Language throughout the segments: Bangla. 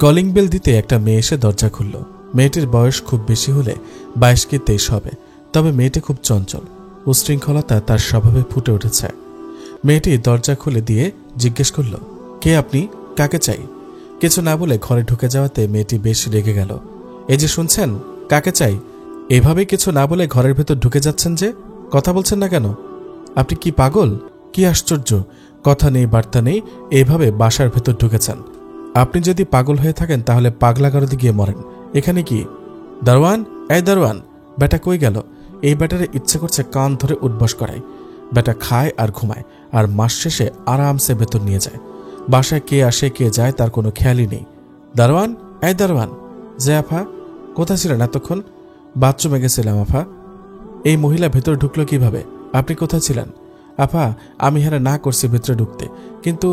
কলিং বেল দিতে একটা মেয়ে এসে দরজা খুলল। মেয়েটির বয়স খুব বেশি হলে 22 কি 23 হবে, তবে মেয়েটি খুব চঞ্চল। উশৃঙ্খলতা তার স্বভাবে ফুটে উঠেছে। মেয়েটি দরজা খুলে দিয়ে জিজ্ঞেস করল, কে আপনি, কাকে চাই? কিছু না বলে ঘরে ঢুকে যাওয়াতে মেয়েটি বেশ রেগে গেল। এই যে শুনছেন, কাকে চাই? এভাবে কিছু না বলে ঘরের ভেতর ঢুকে যাচ্ছেন যে, কথা বলছেন না কেন? আপনি কি পাগল? কি আশ্চর্য, কথা নেই বার্তা নেই, এভাবে বাসার ভেতর ঢুকেছেন। আপনি যদি পাগল হয়ে থাকেন তাহলে পাগলাগারদে গিয়ে মরেন। এখানে কি? দারোয়ান, এই দারোয়ান, বেটা কই গেল? এই বেটারে ইচ্ছে করছে কান ধরে উঠবস করায়। বেটা খায় আর ঘুমায়, আর মাস শেষে আরামসে বেতন নিয়ে যায়। বাসায় কে আসে কে যায় তার কোনো খেয়ালই নেই। দারোয়ান, এই দারোয়ান। যে আফা, কোথায় ছিলেন এতক্ষণ? বাথরুমে গেছিলাম আফা। এই মহিলা ভেতরে ঢুকলো কিভাবে? আপনি কোথায় ছিলেন? আফা, আমি হেরা না করছি ভেতরে ঢুকতে, কিন্তু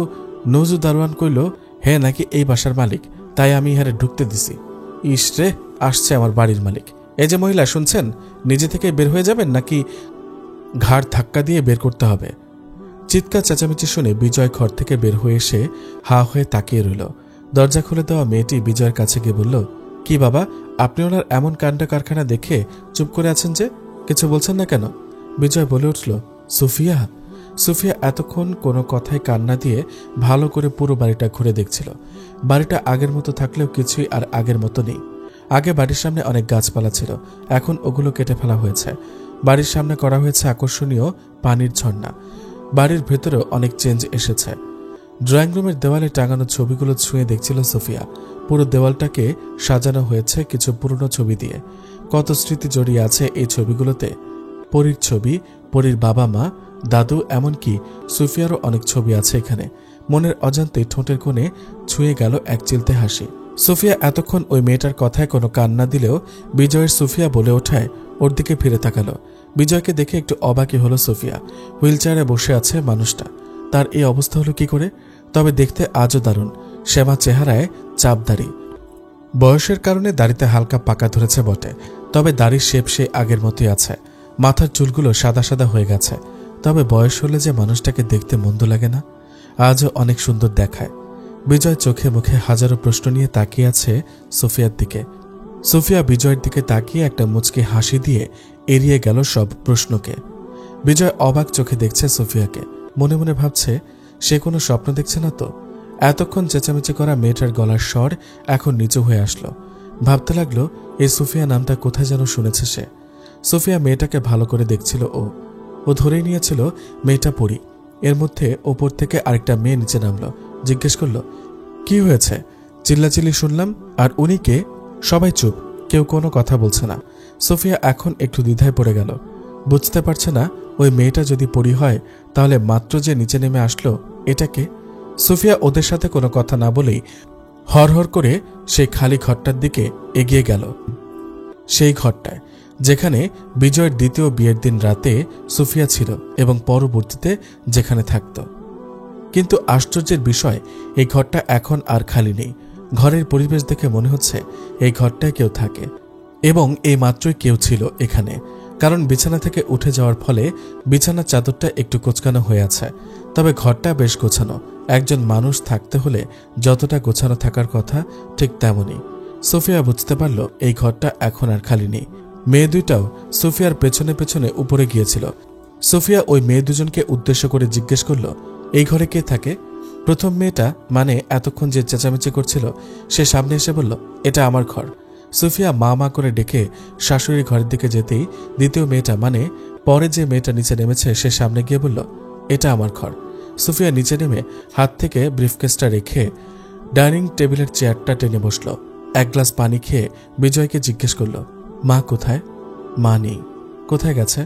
নজু দারোয়ান কইল হে নাকি এই বাসার মালিক, তাই আমি হেরে ঢুকতে দিছি। ইসরে, আসছে আমার বাড়ির মালিক। এই যে মহিলা, শুনছেন, নিজে থেকে বের হয়ে যাবেন নাকি ঘাড় ধাক্কা দিয়ে বের করতে হবে? চিৎকার চেঁচামেচি শুনে বিজয় ঘর থেকে বের হয়ে এসে হা হয়ে তাকিয়ে রইল। দরজা খুলে দেওয়া মেয়েটি বিজয়ের কাছে গিয়ে বলল, কি বাবা, আপনি ওনার এমন কাণ্ড কারখানা দেখে চুপ করে আছেন যে, কিছু বলছেন না কেন? বিজয় বলে উঠল, সুফিয়া। সুফিয়া এতক্ষণ কোনো কথায় কান্না দিয়ে ভালো করে পুরো বাড়িটা ঘুরে দেখছিল। বাড়িটা আগের মতো থাকলেও কিছুই আর আগের মতো নেই। আগে বাড়ির সামনে অনেক গাছপালা ছিল, এখন ওগুলো কেটে ফেলা হয়েছে। বাড়ির সামনে করা হয়েছে আকর্ষণীয় পানির ঝর্ণা। বাড়ির ভেতরেও অনেক চেঞ্জ এসেছে। ড্রয়িং রুমের দেওয়ালে টাঙানো ছবিগুলো ছুঁয়ে দেখছিল সোফিয়া। পুরো দেওয়ালটাকে সাজানো হয়েছে কিছু পুরনো ছবি দিয়ে। কত স্মৃতি জড়িয়ে আছে এই ছবিগুলোতে। পরীর ছবি, পরীর বাবা মা, দাদু, এমনকি সুফিয়ারও অনেক ছবি আছে এখানে। মনের অজান্তে ঠোঁটের কোণে ছুঁয়ে গেল এক চিলতে হাসি। সোফিয়া এতক্ষণ ওই মেয়েটার কথায় কোনো কান না দিলেও বিজয়ের সুফিয়া বলে ওঠায় ওর দিকে ফিরে তাকালো। বিজয়কে দেখে একটু অবাকই হলো সোফিয়া। হুইলচেয়ারে বসে আছে মানুষটা, তার এই অবস্থা হলো কি করে? তবে দেখতে আজও দারুণ। শ্যামা চেহারায় চাপ দাড়ি। বয়সের কারণে দাড়িতে হালকা পাকা ধরেছে বটে, তবে দাড়ির শেপ সে আগের মতোই আছে। মাথার চুলগুলো সাদা সাদা হয়ে গেছে। তবে বয়স হলে যে মানুষটাকে দেখতে মন্দ লাগে না, আজও অনেক সুন্দর দেখায়। বিজয় চোখে মুখে হাজারো প্রশ্ন নিয়ে তাকিয়ে আছে সোফিয়ার দিকে। সোফিয়া বিজয়ের দিকে তাকিয়ে একটা মুচকি হাসি দিয়ে এড়িয়ে গেল সব প্রশ্নকে। বিজয় অবাক চোখে দেখছে সোফিয়াকে। মনে মনে ভাবছে, সে কোনো স্বপ্ন দেখছে না তো? এতক্ষণ চেঁচামেচি করা মেয়েটার গলার স্বর এখন নিচু হয়ে আসলো। ভাবতে লাগলো, এই সোফিয়া নামটা কোথায় যেন শুনেছে সে। সোফিয়া মেয়েটাকে ভালো করে দেখছিল। ও ধরেই নিয়েছিল মেয়েটা পরী। এর মধ্যে ওপর থেকে আরেকটা মেয়ে নিচে নামলো। জিজ্ঞেস করলো, কি হয়েছে? চিল্লাচিল্লি শুনলাম। আর উনি কে? সবাই চুপ, কেউ কোনো কথা বলছে না। সোফিয়া এখন একটু দ্বিধায় পড়ে গেল। বুঝতে পারছে না, ওই মেয়েটা যদি পরী হয় তাহলে মাত্র যে নিচে নেমে আসলো এটাকে। সোফিয়া ওদের সাথে কোনো কথা না বলেই হরহর করে সেই খালি ঘরটার দিকে এগিয়ে গেল। সেই ঘরটায় যেখানে বিজয়ের দ্বিতীয় বিয়ের দিন রাতে সোফিয়া ছিল এবং পরবর্তীতে যেখানে থাকত। কিন্তু আশ্চর্যের বিষয়, এই ঘরটা এখন আর খালি নেই। ঘরের পরিবেশ দেখে মনে হচ্ছে এই ঘরটায় কেউ থাকে, এবং এই মাত্রই কেউ ছিল এখানে। কারণ বিছানা থেকে উঠে যাওয়ার ফলে বিছানার চাদরটা একটু কোঁচকানো হয়ে আছে। তবে ঘরটা বেশ গোছানো। একজন মানুষ থাকতে হলে যতটা গোছানো থাকার কথা ঠিক তেমনই। সোফিয়া বুঝতে পারল এই ঘরটা এখন আর খালি নেই। মেয়ে দুইটাও সোফিয়ার পেছনে পেছনে উপরে গিয়েছিল। সোফিয়া ওই মেয়ে দুজনকে উদ্দেশ্য করে জিজ্ঞেস করল, এই ঘরে কে থাকে? প্রথম মেয়েটা, মানে এতক্ষণ যে চেঁচামেচি করছিল, সে সামনে এসে বলল, এটা আমার ঘর। সোফিয়া মা মা করে ডেকে শাশুড়ির ঘরের দিকে যেতেই দ্বিতীয় মেয়েটা, মানে পরে যে মেয়েটা নিচে নেমেছে, সে সামনে গিয়ে বলল, এটা আমার ঘর। সোফিয়া নিচে নেমে হাত থেকে ব্রিফকেসটা রেখে ডাইনিং টেবিলের চেয়ারটা টেনে বসল। এক গ্লাস পানি খেয়ে বিজয়কে জিজ্ঞেস করল, মা কোথায়? মা নেই। কোথায় গেছে?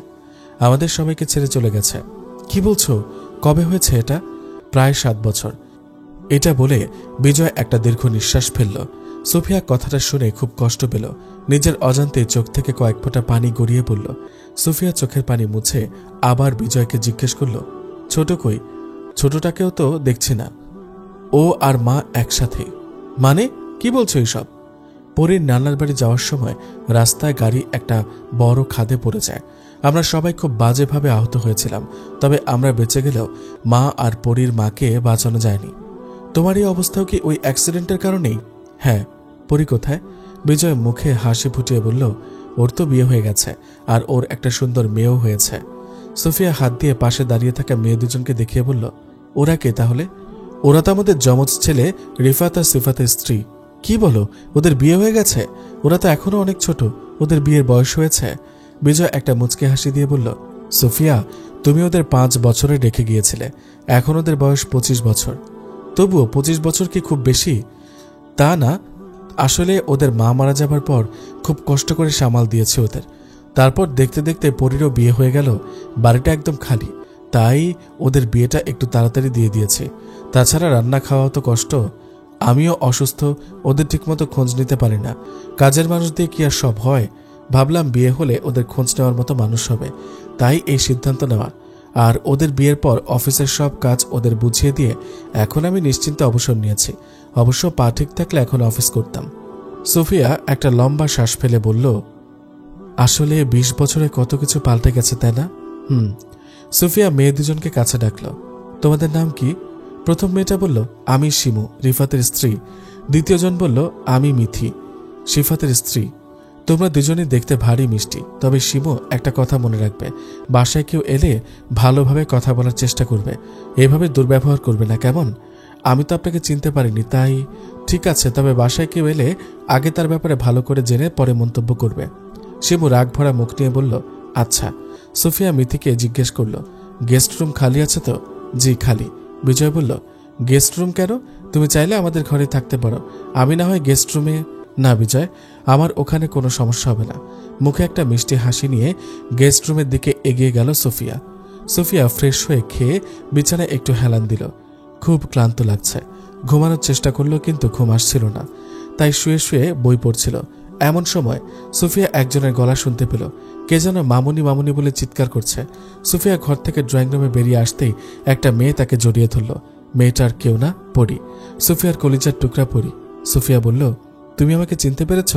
আমাদের সবাইকে ছেড়ে চলে গেছে। কি বলছো? কবে হয়েছে এটা? প্রায় 7 বছর। এটা বলে বিজয় একটা দীর্ঘ নিঃশ্বাস ফেলল। সোফিয়া কথাটা শুনে খুব কষ্ট পেল। নিজের অজান্তে চোখ থেকে কয়েক ফোঁটা পানি গড়িয়ে পড়ল। সোফিয়া চোখের পানি মুছে আবার বিজয়কে জিজ্ঞেস করল, ছোট কই? ছোটটাকেও তো দেখছি না। ও আর মা একসাথে? মানে কি বলছো এইসব? পরীর নানার বাড়ি যাওয়ার সময় রাস্তায় গাড়ি একটা বড় খাদে পড়ে যায়। আমরা সবাই খুব বাজেভাবে আহত হয়েছিলাম। তবে আমরা বেঁচে গেলেও মা আর পরীর মাকে বাঁচানো যায়নি। তোমার এই অবস্থাও কি ওই অ্যাক্সিডেন্টের কারণেই? হ্যাঁ। পরি কোথায়? বিজয় মুখে হাসি ফুটিয়ে বলল, ওর তো বিয়ে হয়ে গেছে, আর ওর একটা সুন্দর মেয়েও হয়েছে। সোফিয়া হাত দিয়ে পাশে দাঁড়িয়ে থাকা মেয়ে দুজনকে দেখিয়ে বলল, ওরা কে তাহলে? ওরা তো আমাদের যমজ ছেলে রিফাত আর সিফাতের স্ত্রী। কি বলো, ওদের বিয়ে হয়ে গেছে? ওরা তো এখনো অনেক ছোট, ওদের বিয়ের বয়স হয়েছে। বিজয় একটা মুচকে হাসি দিয়ে বলল, সোফিয়া, তুমি ওদের 5 বছরে রেখে গিয়েছিলে, এখন ওদের বয়স 25 বছর। তবুও 25 বছর কি খুব বেশি? তা না, আসলে ওদের মা মারা যাবার পর খুব কষ্ট করে সামাল দিয়েছে ওদের। তারপর দেখতে দেখতে পরীরও বিয়ে হয়ে গেল, বাড়িটা একদম খালি, তাই ওদের বিয়েটা একটু তাড়াতাড়ি দিয়ে দিয়েছে। তাছাড়া রান্না খাওয়া তো কষ্ট, আমিও অসুস্থ, ওদের ঠিকমতো খোঁজ নিতে পারি না। কাজের মানুষ দিয়ে কি আর সব হয়? ভাবলাম বিয়ে হলে ওদের খোঁজ নেওয়ার মতো মানুষ হবে, তাই এই সিদ্ধান্ত নেওয়া। আর ওদের বিয়ের পর অফিসের সব কাজ ওদের বুঝিয়ে দিয়ে এখন আমি নিশ্চিন্তে অবসর নিয়েছি। অবশ্য পা ঠিক থাকলে এখন অফিস করতাম। সোফিয়া একটা লম্বা শ্বাস ফেলে বলল, আসলে 20 বছরে কত কিছু পাল্টে গেছে, তাই না? সোফিয়া মেয়ে দুজনকে কাছে ডাকল। তোমাদের নাম কি? প্রথম মেয়েটা বলল, আমি শিমু, রিফাতের স্ত্রী। দ্বিতীয়জন বলল, আমি মিথি, সিফাতের স্ত্রী। তোমরা দুজনেই দেখতে ভারী মিষ্টি, তবে শিমু, একটা কথা মনে রাখবে, বাসায় কেউ এলে ভালোভাবে কথা বলার চেষ্টা করবে, এভাবে দুর্ব্যবহার করবে না, কেমন? আমি তো আপনাকে চিনতে পারিনি, তাই। ঠিক আছে, তবে বাসায় কেউ এলে আগে তার ব্যাপারে ভালো করে জেনে পরে মন্তব্য করবে। শিমু রাগ ভরা মুখ নিয়ে বলল, আচ্ছা। সোফিয়া মিথিকে জিজ্ঞেস করল, গেস্ট রুম খালি আছে তো? জি খালি। বিজয় বলল, গেস্ট রুম কেন? তুমি চাইলে আমাদের ঘরে থাকতে পারো, আমি না হয় গেস্ট রুমে। না বিজয়, আমার ওখানে কোনো সমস্যা হবে না। মুখে একটা মিষ্টি হাসি নিয়ে গেস্ট রুমের দিকে এগিয়ে গেল সোফিয়া। সোফিয়া ফ্রেশ হয়ে খেয়ে বিছানায় একটু হেলান দিল। খুব ক্লান্ত লাগছে, ঘুমানোর চেষ্টা করলো কিন্তু ঘুম আসছিল না, তাই শুয়ে শুয়ে বই পড়ছিল। এমন সময় সোফিয়া একজনের গলা শুনতে পেল, কে যেন মামুনি মামুনি বলে চিৎকার করছে। সোফিয়া ঘর থেকে ড্রয়িং রুমে বেরিয়ে আসতেই একটা মেয়ে তাকে জড়িয়ে ধরল। মেয়েটার কেউ না, পরি, সোফিয়ার কলিজার টুকরা পরি। সোফিয়া বলল, তুমি আমাকে চিনতে পেরেছ?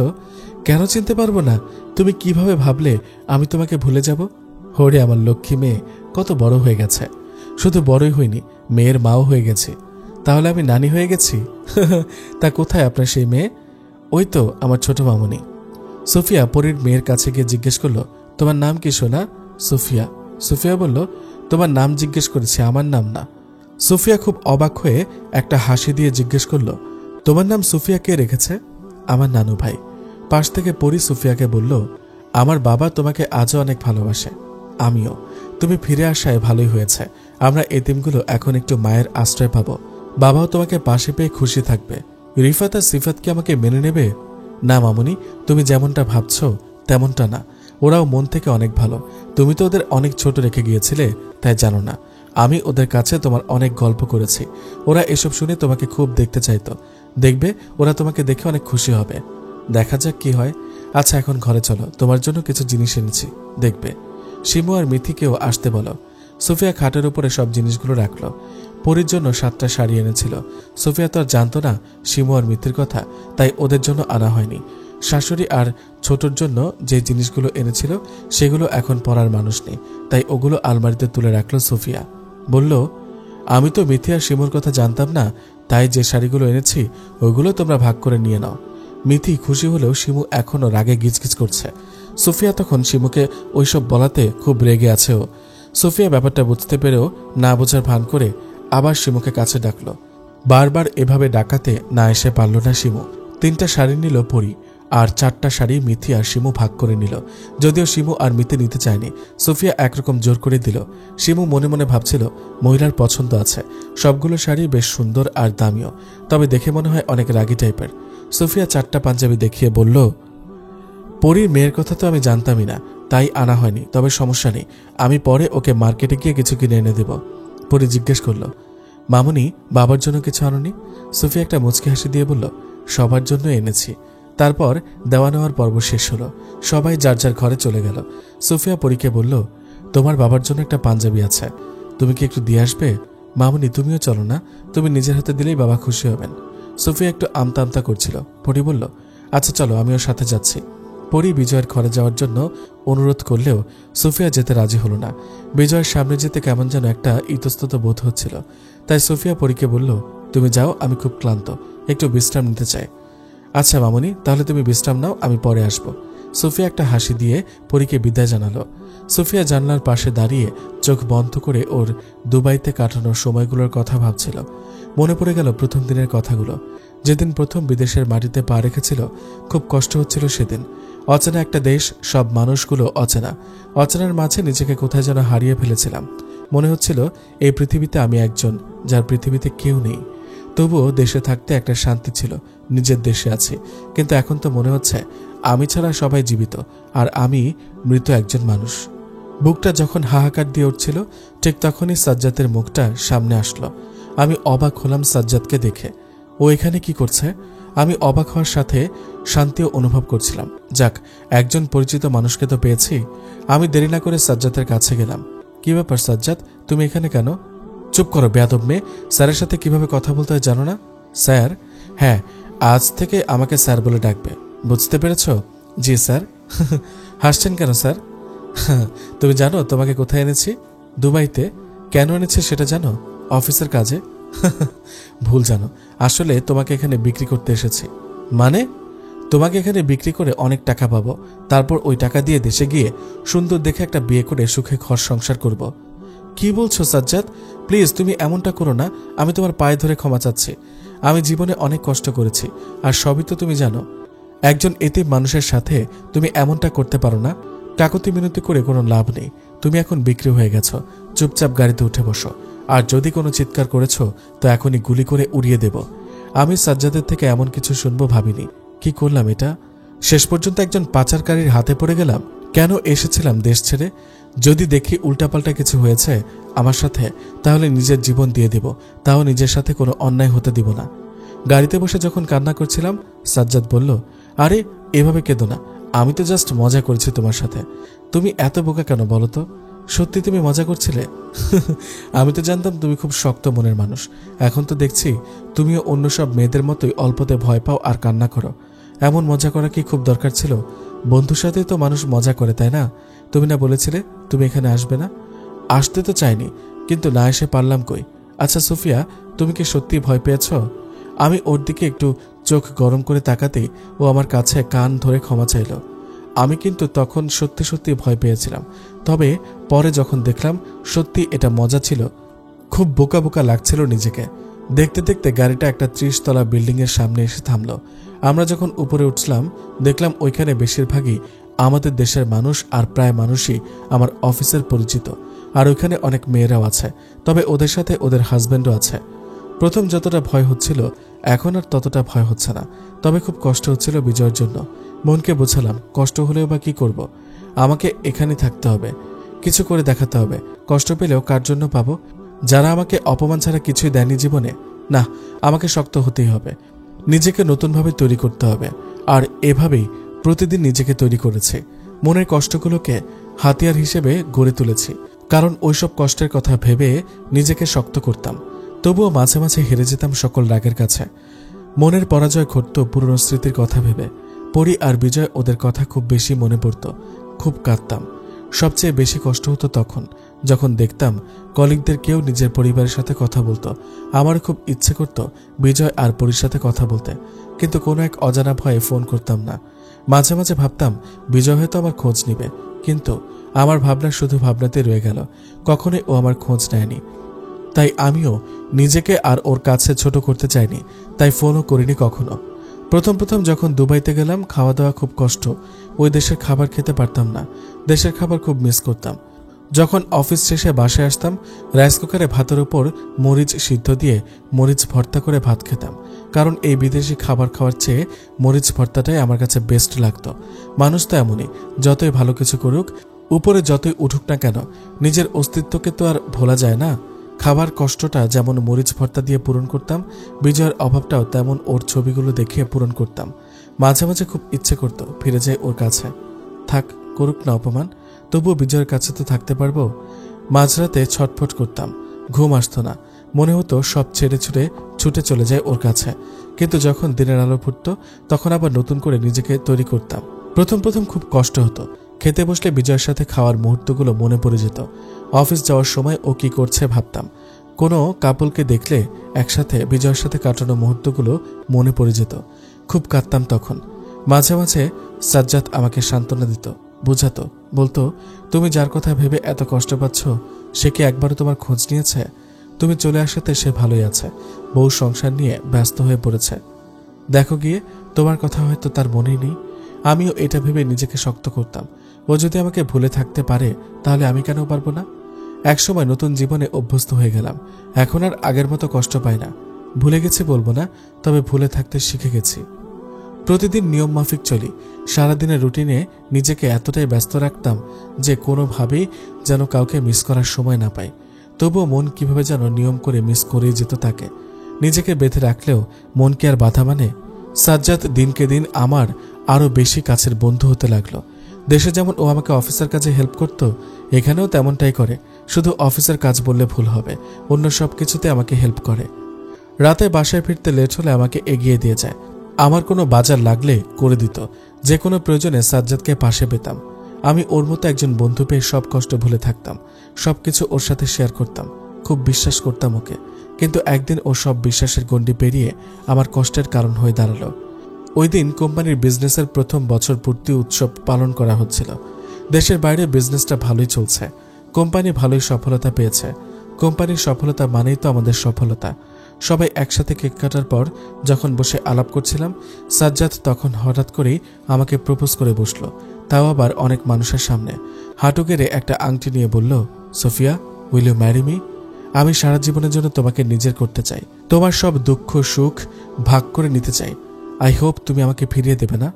কেন চিনতে পারবো না? তুমি কিভাবে ভাবলে আমি তোমাকে ভুলে যাব? হরে আমার লক্ষ্মী মেয়ে, কত বড় হয়ে গেছে। শুধু বড়ই হইনি, মেয়ের মাও হয়ে গেছে। তাহলে আমি নানি হয়ে গেছি? তা কোথায় আপনার সেই মেয়ে? ওই তো আমার ছোট মামুনি। সোফিয়া পরীর মেয়ের কাছে গিয়ে জিজ্ঞেস করল, তোমার নাম কি সোনা? সোফিয়া। সোফিয়া বলল, তোমার নাম জিজ্ঞেস করেছি, আমার নাম না। সোফিয়া খুব অবাক হয়ে একটা হাসি দিয়ে জিজ্ঞেস করল, তোমার নাম সোফিয়া কে রেখেছে? আমার নানু ভাই। পাশ থেকে পরি সোফিয়াকে বলল, আমার বাবা তোমাকে আজও অনেক ভালোবাসে, আমিও। তুমি ফিরে আসায় ভালোই হয়েছে, আমরা এতিমগুলো এখন একটু মায়ের আশ্রয় পাবো। বাবাও তোমাকে পাশে পেয়ে খুশি থাকবে। রিফাত আর সিফাত কি আমাকে মেনে নেবে? না মামুনি, তুমি যেমনটা ভাবছ তেমনটা না, ওরাও মন থেকে অনেক ভালো। তুমি তো ওদের অনেক ছোট রেখে গিয়েছিলে, তাই জানো না। আমি ওদের কাছে তোমার অনেক গল্প করেছি, ওরা এসব শুনে তোমাকে খুব দেখতে চাইতো। দেখবে ওরা তোমাকে দেখে অনেক খুশি হবে। দেখা যাক কি হয়। আচ্ছা এখন ঘরে চলো, তোমার জন্য কিছু জিনিস এনেছি, দেখবে। শিমু আর মিথিকেও আসতে বলো। সোফিয়া খাটের উপরে সব জিনিসগুলো রাখলো। পরীর জন্য 7টা শাড়ি এনেছিল। সোফিয়া তো আর জানতো না শিমু আর মিথির কথা, তাই ওদের জন্য আনা হয়নি। শাশুড়ি আর ছোটর জন্য যে জিনিসগুলো এনেছিল সেগুলো এখন পরার মানুষ নেই, তাই ওগুলো আলমারিতে তুলে রাখলো সোফিয়া। বলল, আমি তো মিথি আর শিমুর কথা জানতাম না, তাই যে শাড়িগুলো এনেছি ওইগুলো তোমরা ভাগ করে নিয়ে নাও। মিথি খুশি হলেও শিমু এখনও রাগে গিজগিজ করছে। সোফিয়া তখন শিমুকে ওইসব বলাতে খুব রেগে আছে ও। সোফিয়া ব্যাপারটা বুঝতে পেরেও না বোঝার ভান করে আবার শিমুকে কাছে ডাকল। বারবার এভাবে ডাকাতে না এসে পারল না শিমু। 3টা শাড়ি নিল পরি, আর 4টা শাড়ি মিথি আর শিমু ভাগ করে নিল। যদিও শিমু আর মিথি নিতে চায়নি, সোফিয়া একরকম জোর করে দিল। শিমু মনে মনে ভাবছিল মহিলার পছন্দ আছে, সবগুলো শাড়ি বেশ সুন্দর আর দামিও, তবে দেখে মনে হয় অনেক রাগী টাইপের। সোফিয়া 4টা পাঞ্জাবি দেখিয়ে বলল, পরীর মেয়ের কথা তো আমি জানতামই না, তাই আনা হয়নি, তবে সমস্যা নেই, আমি পরে ওকে মার্কেটে গিয়ে কিছু কিনে এনে দেব। পরী জিজ্ঞেস করল, মামুনি বাবার জন্য কিছু আনোনি? সোফিয়া একটা মুচকি হাসি দিয়ে বলল, সবার জন্য এনেছি। তারপর দেওয়া নেওয়ার পর্ব শেষ হলো, সবাই যার যার ঘরে চলে গেল। সোফিয়া পরীকে বলল, তোমার বাবার জন্য একটা পাঞ্জাবি আছে, তুমি কি একটু দিয়ে আসবে? মামুনি তুমিও চলো না, তুমি নিজের হাতে দিলেই বাবা খুশি হবেন। সোফিয়া একটু আমতা আমতা করছিল। পরী বলল, আচ্ছা চলো, আমিও সাথে যাচ্ছি। পরী বিজয়ের ঘরে যাওয়ার জন্য অনুরোধ করলেও সোফিয়া যেতে রাজি হলো না। বিজয়ের সামনে যেতে কেমন যেন একটা ইতস্তত বোধ হচ্ছিল, তাই সোফিয়া পরীকে বলল, তুমি যাও, আমি খুব ক্লান্ত, একটু বিশ্রাম নিতে চাই। আচ্ছা মামুনি, তাহলে তুমি বিশ্রাম নাও, আমি পরে আসবো। সুফিয়া একটা হাসি দিয়ে পরীকে বিদায় জানালো। সুফিয়া জানলার পাশে দাঁড়িয়ে চোখ বন্ধ করে ওর দুবাইতে কাটানোর সময়গুলোর কথা ভাবছিল। মনে পড়ে গেল প্রথম দিনের কথাগুলো, যেদিন প্রথম বিদেশের মাটিতে পা রেখেছিল। খুব কষ্ট হচ্ছিল সেদিন। অচেনা একটা দেশ, সব মানুষগুলো অচেনা। অচেনার মাঝে নিজেকে কোথায় যেন হারিয়ে ফেলেছিলাম। মনে হচ্ছিল এই পৃথিবীতে আমি একজন, যার পৃথিবীতে কেউ নেই। তবুও দেশে থাকতে একটা শান্তি ছিল, নিজের দেশে আছি। কিন্তু এখন তো মনে হচ্ছে আমি ছাড়া সবাই জীবিত, আর আমি মৃত একজন মানুষ। বুকটা যখন হাহাকার দিয়ে উঠছিল, ঠিক তখনই সাজ্জাদের মুখটা সামনে আসলো। আমি অবাক হলাম সাজ্জাদকে দেখে। ও এখানে কি করছে? আমি অবাক হওয়ার সাথে শান্তিও অনুভব করছিলাম। যাক, একজন পরিচিত মানুষকে তো পেয়েছি। আমি দেরি না করে সাজ্জাদের কাছে গেলাম। কি ব্যাপার সাজ্জাদ, তুমি এখানে কেন? চুপ করো বেয়াদব মেয়ে, স্যারের সাথে কিভাবে কথা বলতে হয় জানো না? স্যার? হ্যাঁ, আজ থেকে আমাকে স্যার বলে ডাকবে, বুঝতে পেরেছ? জি স্যার। হাসছেন কেন স্যার? তুমি জানো তোমাকে কোথায় এনেছি? দুবাইতে। কেন এনেছি সেটা জানো? অফিসের কাজে। ভুল জানো, আসলে তোমাকে এখানে বিক্রি করতে এসেছি। মানে? তোমাকে এখানে বিক্রি করে অনেক টাকা পাবো, তারপর ওই টাকা দিয়ে দেশে গিয়ে সুন্দর দেখে একটা বিয়ে করে সুখে ঘর সংসার করব। কি বলছো সাজ্জাদ? প্লিজ তুমি এমনটা করো না, আমি তোমার পায়ে ধরে ক্ষমা চাচ্ছি। আমি জীবনে অনেক কষ্ট করেছি, আর সবই তো তুমি জানো। একজন এতিম মানুষের সাথে তুমি এমনটা করতে পারো না। কাকতি মিনতি করে কোনো লাভ নেই। তুমি এখন বিক্রি হয়ে গেছো। চুপচাপ গাড়িতে উঠে বসো, আর যদি কোনো চিৎকার করেছো তো এখনই গুলি করে উড়িয়ে দেব। আমি সাজ্জাদের থেকে এমন কিছু শুনবো ভাবিনি। কি করলাম এটা? শেষ পর্যন্ত একজন পাচারকারীর হাতে পড়ে গেলাম। কেন এসেছিলাম দেশ ছেড়ে? যদি দেখি উল্টাপাল্টা কিছু হয়েছে আমার সাথে, তাহলে নিজের জীবন দিয়ে দেব, তাও নিজের সাথে কোনো অন্যায় হতে দিব না। গাড়িতে বসে যখন কান্না করছিলাম, সাজ্জাদ বলল, আরে এভাবে কেঁদো না, আমি তো জাস্ট মজা করছি তোমার সাথে। তুমি এত বোকা কেন বলো তো? সত্যি তুমি মজা করছিলে? আমি তো জানতাম তুমি খুব শক্ত মনের মানুষ। এখন তো দেখছি তুমিও অন্য সব মেয়েদের মতোই অল্পতে ভয় পাও আর কান্না করো। এমন মজা করা কি খুব দরকার ছিল? বন্ধুর সাথে তো মানুষ মজা করে, তাই না? তুমি না বলেছিলে তুমি এখানে আসবে না? আসতে তো চাইনি, কিন্তু না এসে পারলাম কই। আচ্ছা সুফিয়া, তুমি কি সত্যি ভয় পেয়েছ? আমি ওর দিকে একটু চোখ গরম করে তাকাতেই ও আমার কাছে কান ধরে ক্ষমা চাইল। আমি কিন্তু তখন সত্যি সত্যি ভয় পেয়েছিলাম, তবে পরে যখন দেখলাম সত্যি এটা মজা ছিল, খুব বোকা বোকা লাগছিল নিজেকে। দেখতে দেখতে গাড়িটা একটা 30 তলা বিল্ডিংয়ের সামনে এসে থামল। আমরা যখন উপরে উঠলাম, দেখলাম ওইখানে বেশিরভাগই আমাদের দেশের মানুষ, আর প্রায় মানুষই আমার অফিসের পরিচিত। আর ওইখানে অনেক মেয়েরাও আছে, তবে ওদের সাথে ওদের হাজব্যান্ডও আছে। প্রথম যতটা ভয় হচ্ছিল, এখন আর ততটা ভয় হচ্ছে না। তবে খুব কষ্ট হচ্ছিল বিজয়ের জন্য। মনকে বোঝালাম, কষ্ট হলেও বা কি করব, আমাকে এখানে থাকতে হবে, কিছু করে দেখাতে হবে। কষ্ট পেলেও কার জন্য পাবো? যারা আমাকে অপমান ছাড়া কিছুই দেয়নি জীবনে। না, আমাকে শক্ত হতেই হবে, নিজেকে নতুনভাবে তৈরি করতে হবে। আর এভাবেই প্রতিদিন নিজেকে তৈরি করেছি। মনের কষ্টগুলোকে হাতিয়ার হিসেবে গড়ে তুলেছি, কারণ ওইসব কষ্টের কথা ভেবে নিজেকে শক্ত করতাম। তবুও মাঝে মাঝে হেরে যেতাম সকল রাগের কাছে। মনের পরাজয় ঘটত পুরনো স্মৃতির কথা ভেবে। পরি আর বিজয়, ওদের কথা খুব বেশি মনে পড়ত। খুব কাঁদতাম। সবচেয়ে বেশি কষ্ট হতো তখন যখন দেখতাম কলিগদের কেউ নিজের পরিবারের সাথে কথা বলতো। আমার খুব ইচ্ছে করত বিজয় আর পরির সাথে কথা বলতে, কিন্তু কোনো এক অজানা ভয়ে ফোন করতাম না। মাঝে মাঝে ভাবতাম বিজয় হয়তো আমার খোঁজ নিবে, কিন্তু আমার ভাবনা শুধু ভাবনাতে রয়ে গেল। কখনোই ও আমার খোঁজ নেয়নি। তাই আমিও নিজেকে আর ওর কাছে ছোট করতে চাইনি, তাই ফোনও করিনি কখনো। প্রথম প্রথম যখন দুবাইতে গেলাম, খাওয়া দাওয়া খুব কষ্ট। ওই দেশের খাবার খেতে পারতাম না। দেশের খাবার খুব মিস করতাম। যখন অফিস শেষে বাসায় আসতাম, রাইস কুকারে ভাতের উপর মরিচ সিদ্ধ দিয়ে মরিচ ভর্তা করে ভাত খেতাম, কারণ এই বিদেশি খাবার খাওয়ার চেয়ে মরিচ ভর্তাটাই আমার কাছে বেস্ট লাগতো। মানুষ তো এমনই, যতই ভালো কিছু করুক, উপরে যতই উঠুক না কেন, নিজের অস্তিত্বকে তো আর ভোলা যায় না। খাবার কষ্টটা যেমন মরিচ ভর্তা দিয়ে পূরণ করতাম, বিজয়ের অভাবটাও তেমন ওর ছবিগুলো দেখে পূরণ করতাম। মাঝে মাঝে খুব ইচ্ছে করত ফিরে যাই ওর কাছে। থাক, করুক না অপমান, তবুও বিজয়ের কাছে তো থাকতে পারবো। মাঝরাতে ছটফট করতাম, ঘুম আসতো না। মনে হতো সব ছেড়ে ছুড়ে ছুটে চলে যায় ওর কাছে। কিন্তু যখন দিনের আলো ফুটতো, তখন আবার নতুন করে নিজেকে তৈরি করতাম। প্রথম প্রথম খুব কষ্ট হতো। খেতে বসলে বিজয়ের সাথে খাওয়ার মুহূর্তগুলো মনে পড়ে যেত। অফিস যাওয়ার সময় ও কি করছে ভাবতাম। কোনো কাপলকে দেখলে একসাথে বিজয়ের সাথে কাটানো মুহূর্তগুলো মনে পড়ে যেত। খুব কাঁদতাম তখন। মাঝে মাঝে সাজ্জাদ আমাকে সান্ত্বনা দিত, বোঝাতো, বলতো তুমি যার কথা ভেবে এত কষ্ট পাচ্ছ সে কি একবারও তোমার খোঁজ নিয়েছে? তুমি চলে আসাতে সে ভালোই আছে, বউ সংসার নিয়ে ব্যস্ত হয়ে পড়েছে। দেখো গিয়ে, তোমার কথা হয়তো তার মনেই নেই। আমিও এটা ভেবে নিজেকে শক্ত করতাম, ও যদি আমাকে ভুলে থাকতে পারে তাহলে আমি কেন পারবো না? একসময় নতুন জীবনে অভ্যস্ত হয়ে গেলাম, এখন আর আগের মতো কষ্ট পাই না। ভুলে গেছি বলবো না, তবে ভুলে থাকতে শিখে গেছি। প্রতিদিন নিয়ম মাফিক চলি। সারাদিনের রুটিনে নিজেকে এতটাই ব্যস্ত রাখতাম যে কোনোভাবেই যেন কাউকে মিস করার সময় না পাই। তবুও মন কিভাবে যেন নিয়ম করে মিস করেই যেত তাকে। নিজেকে বেঁধে রাখলেও মন কি আর বাধা মানে? সাজ্জাদ দিনকে দিন আমার আরও বেশি কাছের বন্ধু হতে লাগলো। দেশে যেমন ও আমাকে অফিসের কাজে হেল্প করত, এখানেও তেমনটাই করে। শুধু অফিসের কাজ বললে ভুল হবে, অন্য সব কিছুতে আমাকে হেল্প করে। রাতে বাসায় ফিরতে লেট হলে আমাকে এগিয়ে দিয়ে যায়। আমার কোনো বাজার লাগলে করে দিত। যে কোনো প্রয়োজনে সাজ্জাদকে পাশে পেতাম। আমি ওর মতো একজন বন্ধু পেয়ে সব কষ্ট ভুলে থাকতাম, সবকিছু ওর সাথে শেয়ার করতাম, খুব বিশ্বাস করতাম ওকে। কিন্তু একদিন ও সব বিশ্বাসের গণ্ডি পেরিয়ে আমার কষ্টের কারণ হয়ে দাঁড়ালো। ওই দিন কোম্পানির বিজনেসের প্রথম বছর পূর্তি উৎসব পালন করা হচ্ছিল। দেশের বাইরে বিজনেসটা ভালোই চলছে, কোম্পানি ভালোই সফলতা পেয়েছে। কোম্পানির সফলতা মানেই তো আমাদের সফলতা। সবাই একসাথে কেক কাটার পর যখন বসে আলাপ করছিলাম, সাজ্জাদ তখন হঠাৎ করেই আমাকে প্রপোজ করে বসলো, তাও আবার অনেক মানুষের সামনে। হাঁটু গেড়ে একটা আংটি নিয়ে বলল, Sophia, will you marry me? আমি সারা জীবনের জন্য তোমাকে নিজের করতে চাই, তোমার সব দুঃখ সুখ ভাগ করে নিতে চাই। আই হোপ তুমি আমাকে ফিরিয়ে দেবে না।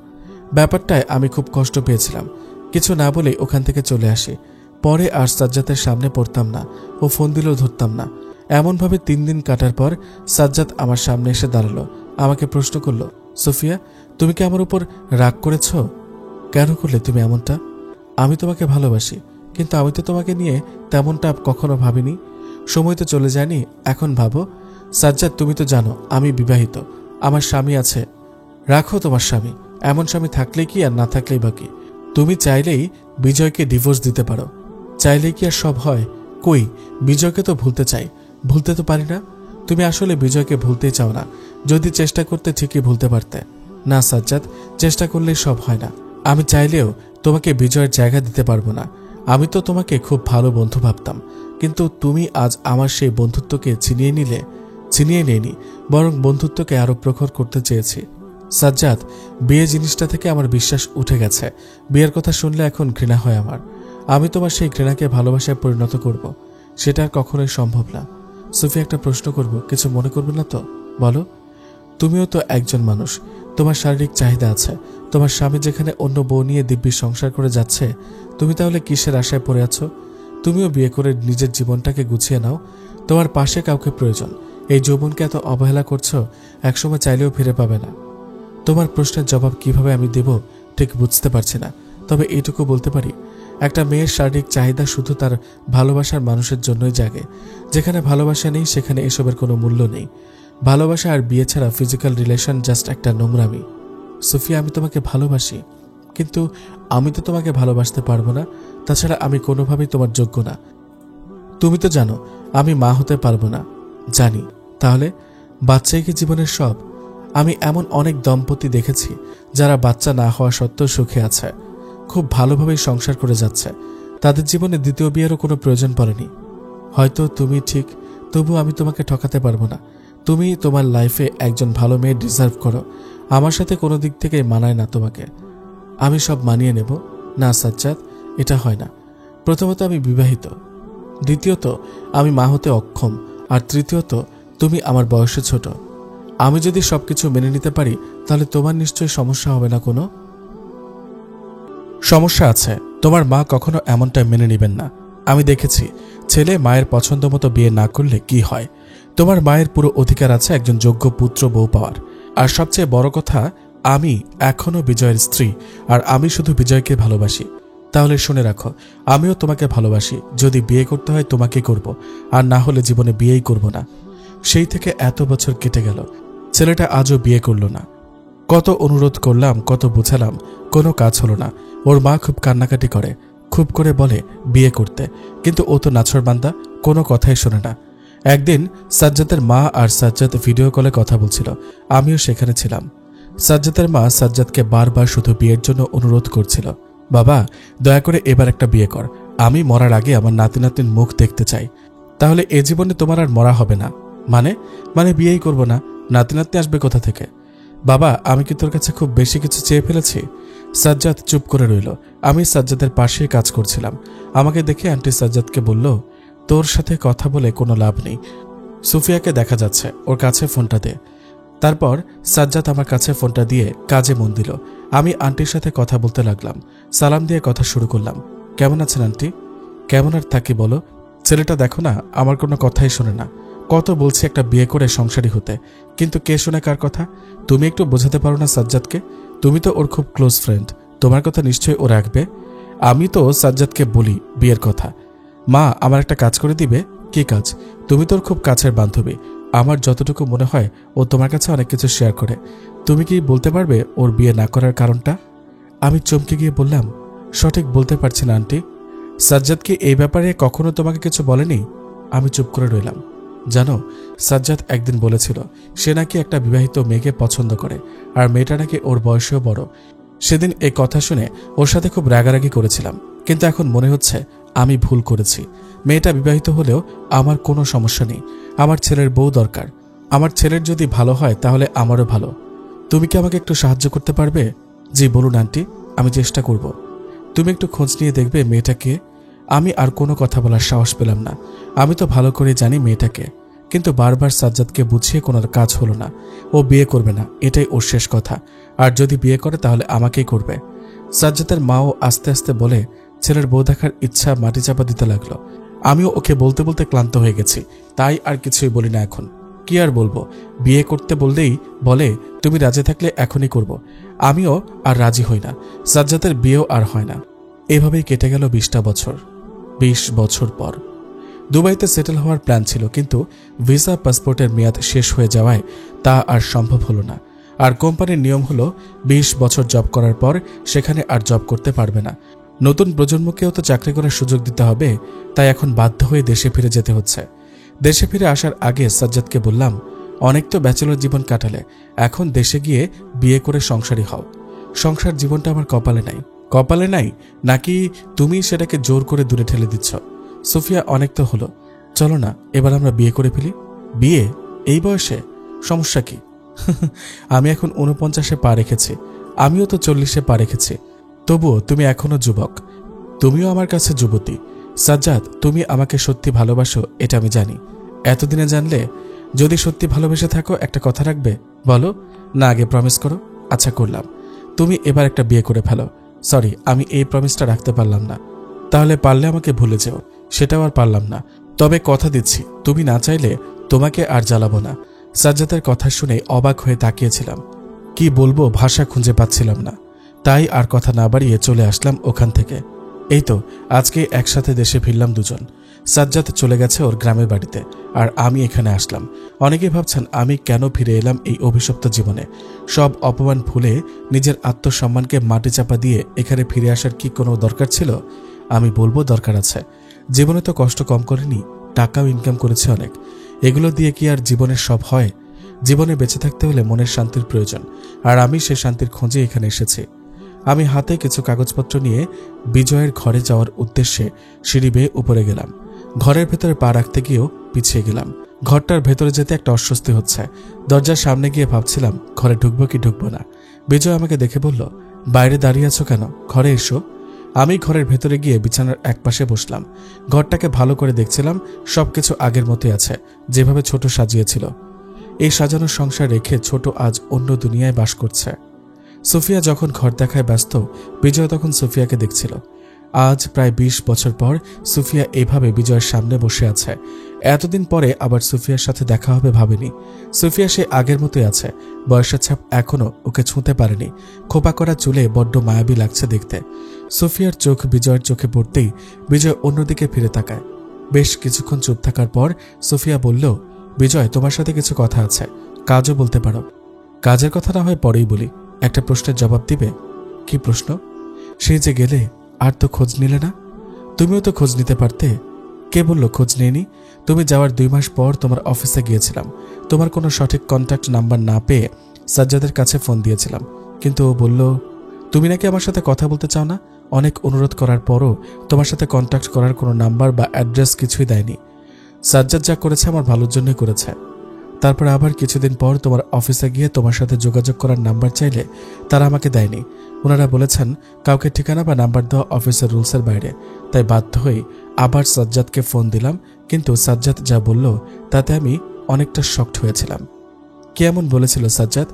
ব্যাপারটায় আমি খুব কষ্ট পেয়েছিলাম, কিছু না বলেই ওখান থেকে চলে আসি। পরে আর সাজ্জাদের সামনে পড়তাম না, ও ফোন দিলেও ধরতাম না। এমনভাবে 3 দিন কাটার পর সাজ্জাদ আমার সামনে এসে দাঁড়ালো, আমাকে প্রশ্ন করলো, সোফিয়া, তুমি কি আমার উপর রাগ করেছ? কেন করলে তুমি এমনটা? আমি তোমাকে ভালোবাসি, কিন্তু আমি তো তোমাকে নিয়ে তেমনটা কখনো ভাবিনি। সময় তো চলে যায়নি, এখন ভাবো। সাজ্জাদ, তুমি তো জানো আমি বিবাহিত, আমার স্বামী আছে। রাখো তোমার স্বামী, এমন স্বামী থাকলে কি আর না থাকলেই বাকি। তুমি চাইলেই বিজয়কে ডিভোর্স দিতে পারো, চাইলেই কি আর সব হয়? কই, বিজয়কে তো ভুলতে চাই, ভুলতে তো পারি না। তুমি আসলে বিজয়কে ভুলতেই চাও না, যদি চেষ্টা করতে ঠিকই ভুলতে পারতে। না সাজ্জাদ, চেষ্টা করলেই সব হয় না। আমি চাইলেও তোমাকে বিজয়ের জায়গা দিতে পারবো না। আমি তো তোমাকে খুব ভালো বন্ধু ভাবতাম, কিন্তু তুমি আজ আমার সেই বন্ধুত্বকে ছিনিয়ে নিলে। ছিনিয়ে নেইনি, বরং বন্ধুত্বকে আরো প্রখর করতে চেয়েছি। সাজ্জাদ, বিয়ে জিনিসটা থেকে আমার বিশ্বাস উঠে গেছে। বিয়ের কথা শুনলে এখন ঘৃণা হয় আমার। আমি তোমার সেই ঘৃণাকে ভালোবাসায় পরিণত করব, সেটা আর কখনোই সম্ভব না। সুফি, একটা প্রশ্ন করব, কিছু মনে করবে না তো? বলো। তুমিও তো একজন মানুষ, তোমার শারীরিক চাহিদা আছে। তোমার স্বামী যেখানে অন্য বউ নিয়ে দিব্যি সংসার করে যাচ্ছে, তুমি তাহলে কিসের আশায় পড়ে আছো? তুমিও বিয়ে করে নিজের জীবনটাকে গুছিয়ে নাও। তোমার পাশে কাউকে প্রয়োজন। এই যৌবনকে এত অবহেলা করছো, একসময় চাইলেও ফিরে পাবে না। তোমার প্রশ্নের জবাব কিভাবে আমি দেব ঠিক বুঝতে পারছি না, তবে এইটুকু বলতে পারি, একটা মেয়ের শারীরিক চাহিদা শুধু তার ভালোবাসার মানুষের জন্যই জাগে। যেখানে ভালোবাসা নেই সেখানে এসবের কোনো মূল্য নেই। ভালোবাসা আর বিয়ে ছাড়া ফিজিক্যাল রিলেশন জাস্ট একটা নোংরামি। সুফিয়া, আমি তোমাকে ভালোবাসি, কিন্তু আমি তো তোমাকে ভালোবাসতে পারবো না। তাছাড়া আমি কোনোভাবেই তোমার যোগ্য না। তুমি তো জানো আমি মা হতে পারবো না। জানি। তাহলে বাচ্চাই কি জীবনের সব? আমি এমন অনেক দম্পতি দেখেছি যারা বাচ্চা না হওয়া সত্ত্বেও সুখে আছে, খুব ভালোভাবেই সংসার করে যাচ্ছে। তাদের জীবনে দ্বিতীয় বিয়েরও কোনো প্রয়োজন পড়েনি। হয়তো তুমি ঠিক, তবু আমি তোমাকে ঠকাতে পারবো না। তুমি তোমার লাইফে একজন ভালো মেয়ে ডিজার্ভ করো। আমার সাথে কোনো দিক থেকে মানায় না তোমাকে। আমি সব মানিয়ে নেব। না সাজ্জাদ, এটা হয় না। প্রথমত আমি বিবাহিত, দ্বিতীয়ত আমি মা হতে অক্ষম, আর তৃতীয়ত তুমি আমার বয়সে ছোট। আমি যদি সবকিছু মেনে নিতে পারি তাহলে তোমার নিশ্চয়ই সমস্যা হবে না। কোনো সমস্যা আছে, তোমার মা কখনো এমনটা মেনে নেবেন না। আমি দেখেছি ছেলে মায়ের পছন্দ মতো বিয়ে না করলে কি হয়। তোমার মায়ের পুরো অধিকার আছে একজন যোগ্য পুত্র বউ পাওয়ার। আর সবচেয়ে বড় কথা, আমি এখনো বিজয়ের স্ত্রী, আর আমি শুধু বিজয়কে ভালোবাসি। তাহলে শুনে রাখো, আমিও তোমাকে ভালোবাসি। যদি বিয়ে করতে হয় তোমাকে করব, আর না হলে জীবনে বিয়েই করব না। সেই থেকে এত বছর কেটে গেল, ছেলেটা আজও বিয়ে করল না। কত অনুরোধ করলাম, কত বুঝালাম, কোনো কাজ হলো না। ওর মা খুব কান্নাকাটি করে, খুব করে বলে বিয়ে করতে, কিন্তু ও তো নাছরবান্দা, কোনো কথাই শোনে না। একদিন সাজ্জাদের মা আর সাজ্জাদ ভিডিও কলে কথা বলছিল, আমিও সেখানে ছিলাম। সাজ্জাদের মা সাজ্জাদকে বারবার শুধু বিয়ের জন্য অনুরোধ করছিল, বাবা দয়া করে এবার একটা বিয়ে কর, আমি মরার আগে আমার নাতি নাতনির মুখ দেখতে চাই, তাহলে এ জীবনে তোমার আর মরা হবে না। মানে মানে বিয়েই করব না, নাতি নাতনি আসবে কোথা থেকে? বাবা আমি কি তোর কাছে খুব বেশি কিছু চেয়ে ফেলেছি? সাজ্জাদ চুপ করে রইল। আমি সাজ্জাদের পাশেই কাজ করছিলাম। আমাকে দেখে আন্টি সাজ্জাদকে বলল, তোর সাথে কথা বলে কোনো লাভ নেই, সুফিয়াকে দেখা যাচ্ছে, ওর কাছে ফোনটা দে। তারপর সাজ্জাদ আমার কাছে ফোনটা দিয়ে কাজে মন দিল। আমি আন্টির সাথে কথা বলতে লাগলাম। সালাম দিয়ে কথা শুরু করলাম, কেমন আছেন আন্টি? কেমন আর থাকি বলো, ছেলেটা দেখো না, আমার কোনো কথাই শোনে না। কত বলছি একটা বিয়ে করে সংসারী হতে, কিন্তু কে শোনে কার কথা? তুমি একটু বোঝাতে পারো না সাজ্জাদকে? তুমি তো ওর খুব ক্লোজ ফ্রেন্ড, তোমার কথা নিশ্চয়ই ও রাখবে। আমি তো সাজ্জাদকে বলি বিয়ের কথা। মা আমার একটা কাজ করে দিবে। কি কাজ? তুমি তোর খুব কাছের বান্ধবী, আমার যতটুকু মনে হয় ও তোমার কাছে অনেক কিছু শেয়ার করে। তুমি কি বলতে পারবে ওর বিয়ে না করার কারণটা? আমি চমকে গিয়ে বললাম, সঠিক বলতে পারছি না আন্টি। সাজ্জাদ কি এই ব্যাপারে কখনো তোমাকে কিছু বলেনি? আমি চুপ করে রইলাম। জানো, সাজ্জাদ একদিন বলেছিল সে নাকি একটা বিবাহিত মেয়েকে পছন্দ করে, আর মেয়েটা নাকি ওর বয়সেও বড়। সেদিন এই কথা শুনে ওর সাথে খুব রাগারাগি করেছিলাম, কিন্তু এখন মনে হচ্ছে আমি ভুল করেছি। মেয়েটা বিবাহিত হলেও আমার কোনো সমস্যা নেই, আমার ছেলের বউ দরকার। আমার ছেলের যদি ভালো হয় তাহলে আমারও ভালো। তুমি কি আমাকে একটু সাহায্য করতে পারবে? জি বলুন আন্টি, আমি চেষ্টা করব। তুমি একটু খোঁজ নিয়ে দেখবে মেয়েটাকে। আমি আর কোনো কথা বলার সাহস পেলাম না। আমি তো ভালো করে জানি মেয়েটাকে, কিন্তু বারবার সাজ্জাদকে বুঝিয়ে কোনো কাজ হলো না। ও বিয়ে করবে না, এটাই ওর শেষ কথা, আর যদি বিয়ে করে তাহলে আমাকেই করবে। সাজ্জাদের মাও আস্তে আস্তে বলে ছেলের বউ দেখার ইচ্ছা মাটি চাপা দিতে লাগলো। আমিও ওকে বলতে বলতে ক্লান্ত হয়ে গেছি, তাই আর কিছুই বলি না এখন। কি আর বলবো, বিয়ে করতে বললেই বলে তুমি রাজি থাকলে এখনই করব। আমিও আর রাজি হই না, সাজ্জাদের বিয়েও আর হয় না। এভাবেই কেটে গেল 20টা বছর। 20 বছর পর দুবাইতে সেটেল হওয়ার প্ল্যান ছিল, কিন্তু ভিসা পাসপোর্টের মেয়াদ শেষ হয়ে যাওয়ায় তা আর সম্ভব হলো না। আর কোম্পানির নিয়ম হলো 20 বছর জব করার পর সেখানে আর জব করতে পারবে না। নতুন প্রজন্মকেও তো চাকরি করার সুযোগ দিতে হবে, তাই এখন বাধ্য হয়ে দেশে ফিরে যেতে হচ্ছে। দেশে ফিরে আসার আগে সাজ্জাদকে বললাম, অনেক তো ব্যাচেলর জীবন কাটালে, এখন দেশে গিয়ে বিয়ে করে সংসারী হও। সংসার জীবনটা আমার কপালে নাই। কপালে নাই নাকি তুমি সেটাকে জোর করে দূরে ঠেলে দিচ্ছ? সুফিয়া অনেক তো হলো, চলো না এবার আমরা বিয়ে করে ফেলি। বিয়ে এই বয়সে? সমস্যা কি? আমি এখন 49-এ পা রেখেছি, আমিও তো 40-এ পা রেখেছি, তবুও তুমি এখনো যুবক, তুমিও আমার কাছে যুবতী। সাজ্জাদ তুমি আমাকে সত্যি ভালোবাসো এটা আমি জানি। এতদিনে জানলে? যদি সত্যি ভালোবেসে থাকো একটা কথা রাখবে? বলো না, আগে প্রমিস করো। আচ্ছা করলাম, তুমি এবার একটা বিয়ে করে ফেলো। সরি, আমি এই প্রমিসটা রাখতে পারলাম না। তাহলে পারলে আমাকে ভুলে যেও। সেটাও আর পারলাম না, তবে কথা দিচ্ছি তুমি না চাইলে তোমাকে আর জ্বালাবো না। সাজ্জাদের কথা শুনে অবাক হয়ে তাকিয়েছিলাম, কি বলবো ভাষা খুঁজে পাচ্ছিলাম না, তাই আর কথা না বাড়িয়ে চলে আসলাম ওখান থেকে। এই তো আজকে একসাথে দেশে ফিরলাম দুজন। সাজ্জাদ চলে গেছে ওর গ্রামের বাড়িতে, আর আমি এখানে আসলাম। অনেকেই ভাবছেন আমি কেন ফিরে এলাম এই অভিশপ্ত জীবনে। সব অপমান ভুলে নিজের আত্মসম্মানকে মাটি চাপা দিয়ে এখানে ফিরে আসার কি কোনো দরকার ছিল? আমি বলবো দরকার আছে। জীবনে তো কষ্ট কম করেনি, টাকাও ইনকাম করেছে অনেক। এগুলো দিয়ে কি আর জীবনের সব হয়? জীবনে বেঁচে থাকতে হলে মনের শান্তির প্রয়োজন, আর আমি সে শান্তির খোঁজে এখানে এসেছি। আমি হাতে কিছু কাগজপত্র নিয়ে বিজয়ের ঘরে যাওয়ার উদ্দেশ্যে সিঁড়ি বেয়ে উপরে গেলাম। ঘরের ভেতরে পা রাখতে গিয়েও পিছিয়ে গেলাম। ঘরটার ভেতরে যেতে একটা অস্বস্তি হচ্ছে। দরজার সামনে গিয়ে ভাবছিলাম ঘরে ঢুকবো কি ঢুকবো না। বিজয় আমাকে দেখে বলল, বাইরে দাঁড়িয়ে আছো কেন, ঘরে এসো। আমি ঘরের ভেতরে গিয়ে বিছানার একপাশে বসলাম। ঘরটাকে ভালো করে দেখছিলাম, সবকিছু আগের মতোই আছে, যেভাবে ছোট সাজিয়েছিল। এই সাজানো সংসার রেখে ছোট আজ অন্য দুনিয়ায় বাস করছে। সুফিয়া যখন ঘর দেখায় ব্যস্ত, বিজয় তখন সুফিয়াকে দেখছিল। আজ প্রায় 20 বছর পর সুফিয়া এইভাবে বিজয়ের সামনে বসে আছে। এতদিন পরে আবার সুফিয়ার সাথে দেখা হবে ভাবেনি। সুফিয়া সে আগের মতোই আছে, বয়সের ছাপ এখনো ওকে ছুঁতে পারেনি। খোপা করা চুলে বড্ড মায়াবী লাগছে দেখতে। সুফিয়ার চোখ বিজয়ের চোখে পড়তেই বিজয় অন্যদিকে ফিরে তাকায়। বেশ কিছুক্ষণ চুপ থাকার পর সুফিয়া বলল, বিজয় তোমার সাথে কিছু কথা আছে, কাজও বলতে পারো। কাজের কথা না হয় পরেই বলি, একটা প্রশ্নের জবাব দিবে। কি প্রশ্ন? সেই যে গেলে আর তো খোঁজ নিলে না। তুমিও তো খোঁজ নিতে পারতে। কে বলল খোঁজ নেইনি? তুমি যাওয়ার 2 মাস পর তোমার অফিসে গিয়েছিলাম। তোমার কোনো সঠিক কন্ট্যাক্ট নাম্বার না পেয়ে সাজ্জাদের কাছে ফোন দিয়েছিলাম, কিন্তু ও বলল তুমি নাকি আমার সাথে কথা বলতে চাও না। অনেক অনুরোধ করার পরও তোমার সাথে কন্ট্যাক্ট করার কোনো নাম্বার বা অ্যাড্রেস কিছুই দেয়নি। সাজ্জাদ যা করেছে আমার ভালোর জন্যই করেছে। তারপর আবার কিছুদিন পর তোমার অফিসে গিয়ে তোমার সাথে যোগাযোগ করার নাম্বার চাইলে তারা আমাকে দেয়নি। ওনারা বলেছেন কাউকে ঠিকানা বা নাম্বার দেওয়া অফিসের রুলসের বাইরে। তাই বাধ্য হয়ে আবার সাজ্জাদকে ফোন দিলাম, কিন্তু সাজ্জাদ যা বলল তাতে আমি অনেকটা শকড হয়েছিলাম। কে এমন বলেছিল সাজ্জাদ?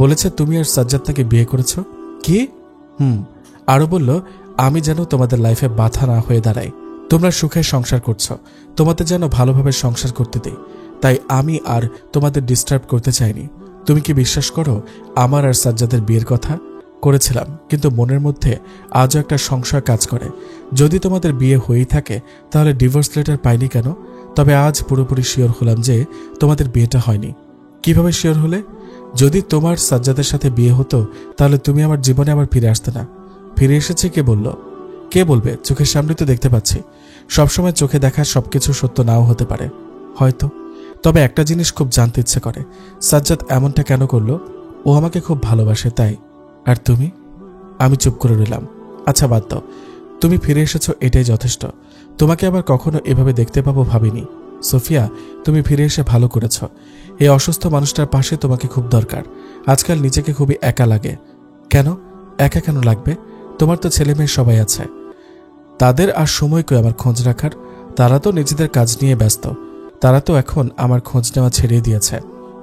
বলেছে তুমি আর সাজ্জাদ তাকে বিয়ে করেছ। কি? আরো বলল আমি যেন তোমাদের লাইফে বাধা না হয়ে দাঁড়াই। তোমরা সুখে সংসার করছো, তোমাদের যেন ভালোভাবে সংসার করতে দেই। তাই আমি আর তোমাদের ডিস্টার্ব করতে চাইনি। তুমি কি বিশ্বাস করো আমার আর সাজ্জাদের বিয়ের কথা করেছিলাম, কিন্তু মনের মধ্যে আজও একটা সংশয় কাজ করে। যদি তোমাদের বিয়ে হয়েই থাকে তাহলে ডিভোর্স লেটার পাইনি কেন? তবে আজ পুরোপুরি শিওর হলাম যে তোমাদের বিয়েটা হয়নি। কিভাবে শিওর হলে? যদি তোমার সাজ্জাদের সাথে বিয়ে হতো তাহলে তুমি আমার জীবনে আবার ফিরে আসতে না। ফিরে এসেছে কে বলল? কে বলবে? চোখের সামনে তো দেখতে পাচ্ছি। সবসময় চোখে দেখা সবকিছু সত্য নাও হতে পারে হয়তো। তবে একটা জিনিস খুব জানতে ইচ্ছে করে, সাজ্জাদ এমনটা কেন করলো? ও আমাকে খুব ভালোবাসে তাই। আর তুমি? আমি চুপ করে রইলাম। আচ্ছা বাদ দাও, তুমি ফিরে এসেছো এটাই যথেষ্ট। তোমাকে আবার কখনো এভাবে দেখতে পাবো ভাবিনি। সোফিয়া, তুমি ফিরে এসে ভালো করেছ। এই অসুস্থ মানুষটার পাশে তোমাকে খুব দরকার। আজকাল নিজেকে খুবই একা লাগে। কেন একা কেন লাগবে? তোমার তো ছেলে মেয়ে সবাই আছে। তাদের আর সময় কই আমার খোঁজ রাখার? তারা তো নিজেদের কাজ নিয়ে ব্যস্ত। তারা তো এখন আমার খোঁজ নেওয়া ছেড়ে দিয়েছে।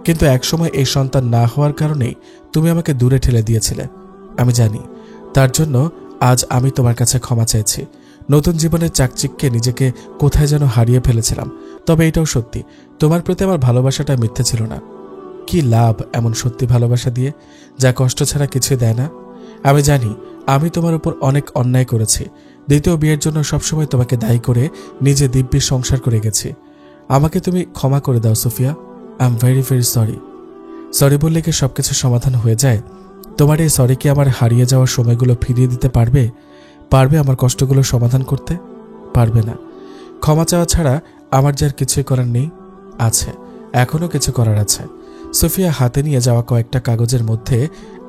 কিন্তু একসময় এই সন্তান না হওয়ার কারণেই তুমি আমাকে দূরে ঠেলে দিয়েছিলে। আমি জানি। তার জন্য আজ আমি তোমার কাছে ক্ষমা চাইছি। নতুন জীবনের চাকচিক্যে নিজেকে কোথায় যেন হারিয়ে ফেলেছিলাম। তবে এটাও সত্যি, তোমার প্রতি আমার ভালোবাসাটা মিথ্যে ছিল না। কি লাভ এমন সত্যি ভালোবাসা দিয়ে, যা কষ্ট ছাড়া কিছুই দেয় না? আমি জানি আমি তোমার উপর অনেক অন্যায় করেছি। দ্বিতীয় বিয়ের জন্য সবসময় তোমাকে দায়ী করে নিজে দিব্যি সংসার করে গেছি। আমাকে তুমি ক্ষমা করে দাও Sophia. I am very very sorry. Sorry বললে কি সবকিছু সমাধান হয়ে যায়? তোমার এই সরি কি আমার হারিয়ে যাওয়ার সময়গুলো ফিরিয়ে দিতে পারবে? পারবে আমার কষ্টগুলো সমাধান করতে? পারবে না। ক্ষমা চাওয়া ছাড়া আমার যার কিছুই করার নেই। আছে, এখনো কিছু করার আছে। সোফিয়া হাতে নিয়ে যাওয়া কয়েকটা কাগজের মধ্যে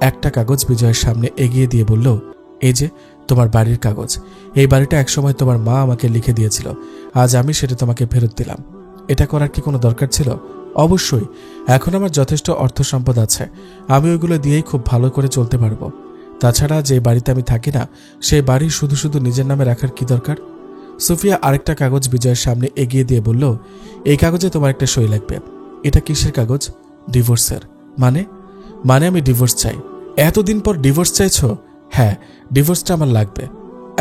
একটা কাগজ বিজয়ের সামনে এগিয়ে দিয়ে বলল, এই যে তোমার বাড়ির কাগজ। এই বাড়িটা একসময় তোমার মা আমাকে লিখে দিয়েছিল। আজ আমি সেটা তোমাকে ফেরত দিলাম। এটা করার কি কোনো দরকার ছিল? অবশ্যই। এখন আমার যথেষ্ট অর্থ সম্পদ আছে। আমি ওইগুলো দিয়েই খুব ভালো করে চলতে পারবো। তাছাড়া যে বাড়িতে আমি থাকি না সেই বাড়ি শুধু শুধু নিজের নামে রাখার কি দরকার? সোফিয়া আরেকটা কাগজ বিজয়ের সামনে এগিয়ে দিয়ে বলল, এই কাগজে তোমার একটা সই লাগবে। এটা কিসের কাগজ? ডিভোর্সের। মানে? মানে আমি ডিভোর্স চাই। এতদিন পর ডিভোর্স চাইছো? হ্যাঁ, ডিভোর্সটা আমার লাগবে।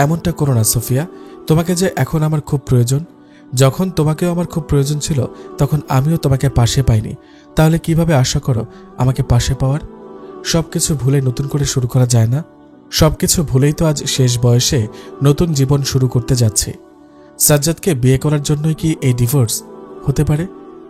এমনটা করো না সোফিয়া। তোমাকে যে এখন আমার খুব প্রয়োজন। যখন তোমাকেও আমার খুব প্রয়োজন ছিল তখন আমিও তোমাকে পাশে পাইনি। তাহলে কিভাবে আশা করো আমাকে পাশে পাওয়ার? সবকিছু ভুলে নতুন করে শুরু করা যায় না? সবকিছু ভুলেই তো আজ শেষ বয়সে নতুন জীবন শুরু করতে যাচ্ছি। সাজ্জাদকে বিয়ে করার জন্যই কি এই ডিভোর্স হতে পারে?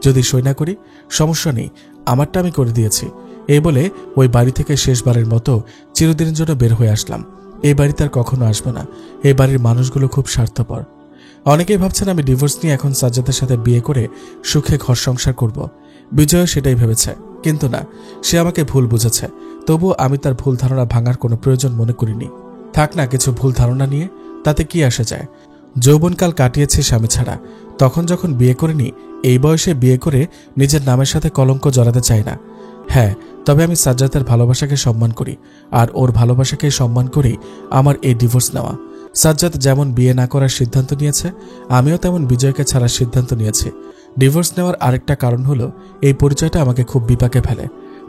যদি সই না করি? সমস্যা নেই, আমারটা আমি করে দিয়েছি। এই বলে ওই বাড়ি থেকে শেষবারের মতো চিরদিনের জন্য বের হয়ে আসলাম। এই বাড়িতে আর কখনো আসবে না। এই বাড়ির মানুষগুলো খুব স্বার্থপর। অনেকেই ভাবছেন আমি ডিভোর্স নিয়ে এখন সাজ্জাদের সাথে বিয়ে করে সুখে ঘর সংসার করব। বিজয় সেটাই ভেবেছে, কিন্তু না, সে আমাকে ভুল বুঝেছে। তবুও আমি তার ভুল ধারণা ভাঙার কোনো প্রয়োজন মনে করিনি। থাক না কিছু ভুল ধারণা নিয়ে, তাতে কি আসে যায়? যৌবনকাল কাটিয়েছি স্বামী ছাড়া। তখন যখন বিয়ে করিনি, এই বয়সে বিয়ে করে নিজের নামের সাথে কলঙ্ক জড়াতে চাই না। হ্যাঁ, তবে আমি সাজ্জাদের ভালোবাসাকে সম্মান করি, আর ওর ভালোবাসাকে সম্মান করেই আমার এই ডিভোর্স নেওয়া। সাজ্জাদ যেমন বিয়ে না করার সিদ্ধান্ত নিয়েছে, আমিও তেমন বিজয়কে ছাড়ার সিদ্ধান্ত নিয়েছি। ডিভোর্স নেওয়ার আরেকটা কারণ হলো এই পরিচয়টা আমাকে খুব বিপাকে ফেলে।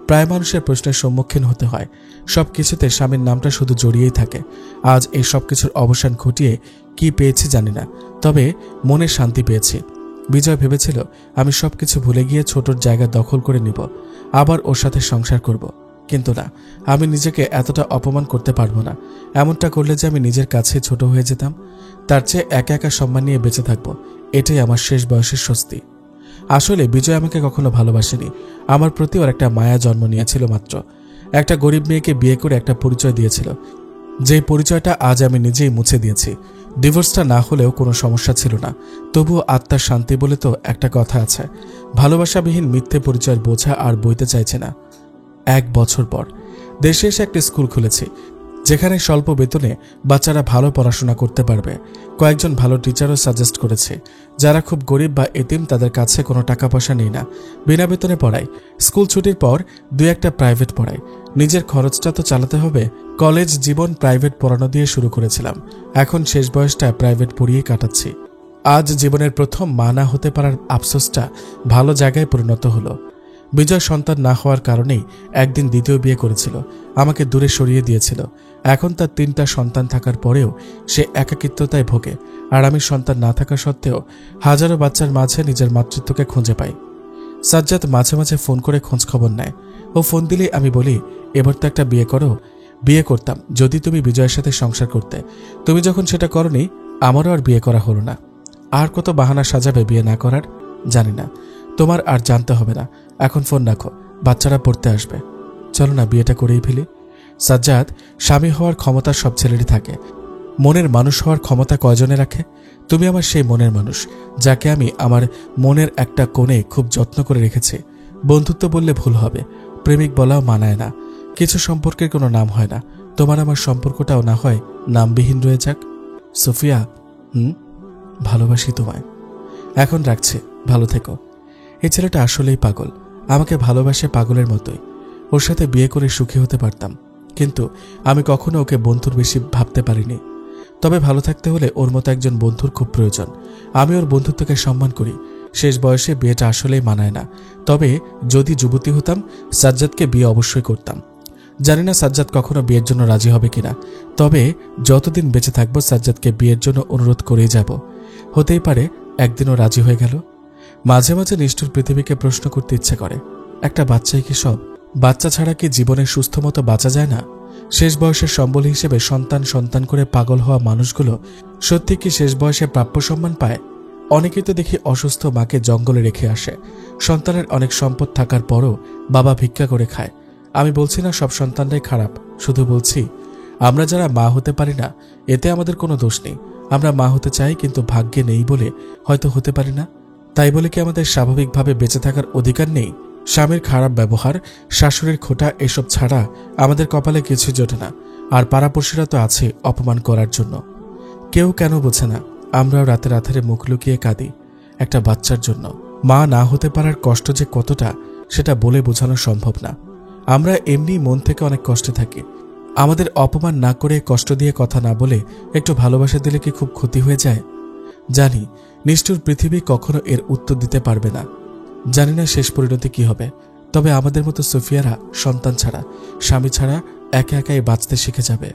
প্রায় মানুষের প্রশ্নের সম্মুখীন হতে হয়। সবকিছুতে স্বামীর নামটা শুধু জড়িয়েই থাকে। আজ এই সবকিছুর অবসান ঘটিয়ে কি পেয়েছি জানি না, তবে মনে শান্তি পেয়েছি। বিজয় ভেবেছিল আমি সবকিছু ভুলে গিয়ে ছোটর জায়গা দখল করে নিব, আবার ওর সাথে সংসার করব। কিন্তু না, আমি নিজেকে এতটা অপমান করতে পারবো না। এমনটা করলে যে আমি নিজের কাছে ছোট হয়ে যেতাম। তার চেয়ে একা একা সম্মান নিয়ে বেঁচে থাকবো, এটাই আমার শেষ বয়সের স্বস্তি। আসলে বিজয় আমাকে কখনো ভালোবাসেনি। আমার প্রতি ওর একটা মায়া জন্ম নিয়েছিল মাত্র। একটা গরিব মেয়েকে বিয়ে করে একটা পরিচয় দিয়েছিল, যে পরিচয়টা আজ আমি নিজেই মুছে দিয়েছি। ডিভোর্সটা না হলেও কোনো সমস্যা ছিল না, তবুও আত্মার শান্তি বলে তো একটা কথা আছে। ভালোবাসাবিহীন মিথ্যে পরিচয়ের বোঝা আর বইতে চাইছে না। 1 বছর পর দেশে এসে একটা স্কুল খুলেছি, যেখানে স্বল্প বেতনে বাচ্চারা ভালো পড়াশোনা করতে পারবে। কয়েকজন ভালো টিচারও সাজেস্ট করেছে। যারা খুব গরিব বা এতিম তাদের কাছে কোনো টাকা পয়সা নেই না, বিনা বেতনে পড়াই। স্কুল ছুটির পর 2-1টা প্রাইভেট পড়াই। নিজের খরচটা তো চালাতে হবে। কলেজ জীবন প্রাইভেট পড়ানো দিয়ে শুরু করেছিলাম, এখন শেষ বয়সটা প্রাইভেট পড়িয়ে কাটাচ্ছি। আজ জীবনের প্রথম মা না হতে পারার আফসোসটা ভালো জায়গায় পরিণত হলো। বিজয় সন্তান না হওয়ার কারণেই একদিন দ্বিতীয় বিয়ে করেছিল, আমাকে দূরে সরিয়ে দিয়েছিল। এখন তার 3টা সন্তান থাকার পরেও সে একাকিত্বতায় ভোগে, আর আমি সন্তান না থাকা সত্ত্বেও হাজারো বাচ্চার মাঝে নিজের মাতৃত্বকে খুঁজে পাই। সাজ্জাদ মাঝে মাঝে ফোন করে খোঁজ খবর নেয়। ও ফোন দিলেই আমি বলি, এবার তো একটা বিয়ে করো। বিয়ে করতাম যদি তুমি বিজয়ের সাথে সংসার করতে। তুমি যখন সেটা করনি, আমারও আর বিয়ে করা হলো না। আর কত বাহানা সাজাবে বিয়ে না করার? জানি না, তোমার আর জানতে হবে না। এখন ফোন রাখো, বাচ্চারা পড়তে আসবে। চলো না বিয়েটা করেই ফেলি। সাজ্জাদ, স্বামী হওয়ার ক্ষমতা সব ছেলেরই থাকে, মনের মানুষ হওয়ার ক্ষমতা কয়জনে রাখে? তুমি আমার সেই মনের মানুষ, যাকে আমি আমার মনের একটা কোণে খুব যত্ন করে রেখেছি। বন্ধুত্ব বললে ভুল হবে, প্রেমিক বলাও মানায় না। কিছু সম্পর্কের কোনো নাম হয় না, তোমার আমার সম্পর্কটাও না হয় নামবিহীন রয়ে যাক। সোফিয়া, ভালোবাসি তোমায়। এখন রাখছি, ভালো থেকো। এই ছেলেটা আসলেই পাগল, আমাকে ভালোবাসে পাগলের মতোই। ওর সাথে বিয়ে করে সুখী হতে পারতাম, কিন্তু আমি কখনো ওকে বন্ধুর বেশি ভাবতে পারিনি। তবে ভালো থাকতে হলে ওর মতো একজন বন্ধুর খুব প্রয়োজন। আমি ওর বন্ধুত্বকে সম্মান করি। শেষ বয়সে বিয়েটা আসলেই মানায় না। তবে যদি যুবতী হতাম, সাজ্জাদকে বিয়ে অবশ্যই করতাম। জানি না সাজ্জাদ কখনো বিয়ের জন্য রাজি হবে কিনা, তবে যতদিন বেঁচে থাকবো সাজ্জাদকে বিয়ের জন্য অনুরোধ করেই যাব। হতেই পারে একদিনও রাজি হয়ে গেল। মাঝে মাঝে নিষ্ঠুর পৃথিবীকে প্রশ্ন করতে ইচ্ছে করে, একটা বাচ্চাই কি সব? বাচ্চা ছাড়া কি জীবনে সুস্থ মতো বাঁচা যায় না? শেষ বয়সের সম্বল হিসেবে সন্তান সন্তান করে পাগল হওয়া মানুষগুলো সত্যি কি শেষ বয়সে প্রাপ্য সম্মান পায়? অনেকেই তো দেখি অসুস্থ মাকে জঙ্গলে রেখে আসে। সন্তানের অনেক সম্পদ থাকার পরও বাবা ভিক্ষা করে খায়। আমি বলছি না সব সন্তানরাই খারাপ, শুধু বলছি আমরা যারা মা হতে পারি না, এতে আমাদের কোনো দোষ নেই। আমরা মা হতে চাই, কিন্তু ভাগ্যে নেই বলে হয়তো হতে পারি না। তাই বলে কি আমাদের স্বাভাবিকভাবে বেঁচে থাকার অধিকার নেই? স্বামীর খারাপ ব্যবহার, শাশুড়ির খোঁটা, এসব ছাড়া আমাদের কপালে কিছু জোটে না। আর পাড়াপড়শিরা তো আছে অপমান করার জন্য। কেউ কেন বোঝে না আমরাও রাতের আধারে মুখ লুকিয়ে কাঁদি একটা বাচ্চার জন্য। মা না হতে পারার কষ্ট যে কতটা, সেটা বলে বোঝানো সম্ভব না। আমরা এমনি মন থেকে অনেক কষ্টে থাকি। আমাদের অপমান না করে, কষ্ট দিয়ে কথা না বলে একটু ভালোবাসা দিলে কি খুব ক্ষতি হয়ে যায়? জানি নিষ্ঠুর পৃথিবী কখনো এর উত্তর দিতে পারবে না। জানি না শেষ পরিণতি কি হবে। তবে আমাদের মতো সোফিয়ারা সন্তান ছাড়া, স্বামী ছাড়া একা একাই বাঁচতে শিখে যাবে।